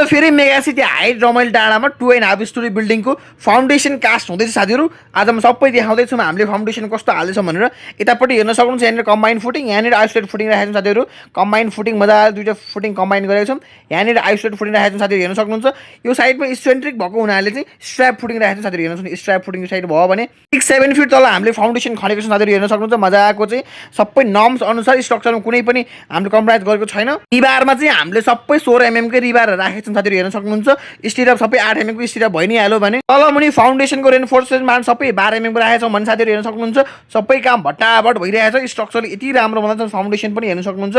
आज फेरि mega city height रमाइलो डाँडामा 2.5 स्टोरी बिल्डिङको फाउन्डेसन कास्ट हुँदैछ साथीहरू। आज म सबै देखाउँदैछु हामीले फाउन्डेसन कस्तो हालेछौँ भनेर। यतापट्टि हेर्न सक्नुहुन्छ यहाँनिर कम्बाइन फुटिङ, यहाँनिर आइसोलेट फुटिङ राखेको छौँ साथीहरू। कम्बाइन फुटिङ मजाले दुईवटा फुटिङ कम्बाइन गरेको छौँ। यहाँनिर आइसोलेट फुटिङ राखेको छौँ साथीहरू, हेर्न सक्नुहुन्छ। यो साइडमा इसेन्ट्रिक भएको हुनाले चाहिँ स्ट्र्याप फुटिङ राखेको छौँ साथीहरू, हेर्न सक्नुहुन्छ। स्ट्र्याप फुटिङ साइड भयो भने 6-7 फिट तल हामीले फाउन्डेसन खनेको छौँ साथीहरू, हेर्न सक्नुहुन्छ। मजाको चाहिँ सबै नर्म्स अनुसार स्ट्रक्चरमा कुनै पनि हामीले कम्प्रोमाइज गरेको छैन। रिबारमा चाहिँ हामीले सबै 16 mm कै रिबार राखेको छौँ साथीहरू, हेर्न सक्नुहुन्छ। स्टिरअप सबै 8 mm को स्टिरअप भइ नै हाल्यो भने तल मुनि फाउन्डेसनको रेनफोर्समेन्ट सबै 12 mm को राखेको छौँ भने साथीहरू हेर्न सक्नुहुन्छ। सबै काम भट्टाभट भइरहेको छ। स्ट्रक्चर यति राम्रो बनाउँछ, फाउन्डेसन पनि हेर्न सक्नुहुन्छ।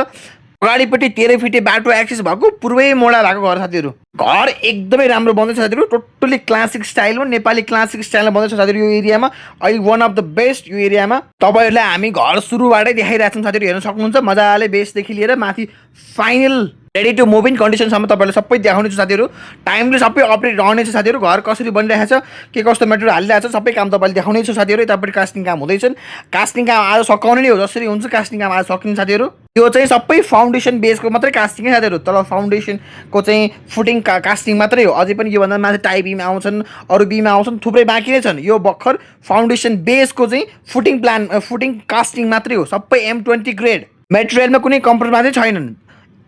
अगाडिपट्टि 13 फिटे बाटो एक्सेस भएको पूर्वै मोडा भएको घर साथीहरू। घर एकदमै राम्रो बन्दैछ साथीहरू, टोटली क्लासिक स्टाइलमा, नेपाली क्लासिक स्टाइलमा बन्दैछ साथीहरू। यो एरियामा अहिले वान अफ द बेस्ट यो एरियामा तपाईँहरूलाई हामी घर सुरुबाटै देखाइरहेको छौँ साथीहरू, हेर्न सक्नुहुन्छ। मजाले बेसदेखि लिएर माथि final ready to move in कन्डिसनसम्म तपाईँहरूले सबै देखाउनेछु साथीहरू। टाइमले सबै अपडेट रहनेछ साथीहरू। घर कसरी बनिरहेको छ, के कस्तो मेटेरियल हालिरहेको छ, सबै काम तपाईँले देखाउनेछु साथीहरू। यतापट्टि कास्टिङ काम हुँदैछन्। कास्टिङ काम आज सकाउने नै हो, जसरी हुन्छ कास्टिङ काम आज सकिन्छ साथीहरू। यो चाहिँ सबै फाउन्डेसन बेसको मात्रै कास्टिङ है साथीहरू, तल फाउन्डेसनको चाहिँ फुटिङ कास्टिङ मात्रै हो। अझै पनि योभन्दा माथि टाई बिम आउँछन्, अरू बिम आउँछन्, थुप्रै बाँकी नै छन्। यो भर्खर फाउन्डेसन बेसको चाहिँ फुटिङ कास्टिङ मात्रै हो। सबै M20 ग्रेड, मेटेरियलमा कुनै कम्प्रोमाइजै छैनन्।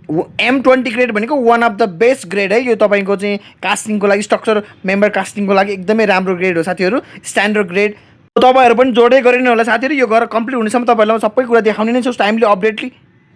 M20 ग्रेड भनेको one of the best grade है। यो तपाईँको चाहिँ कास्टिङको लागि, स्ट्रक्चर मेम्बर कास्टिङको लागि एकदमै राम्रो ग्रेड हो साथीहरू, स्ट्यान्डर्ड ग्रेड। तपाईँहरू पनि जोड्दै गरिनु होला साथीहरू। यो घर कम्प्लिट हुनेसम्म तपाईँहरूलाई सबै कुरा देखाउने नै छु टाइमली अपडेटली।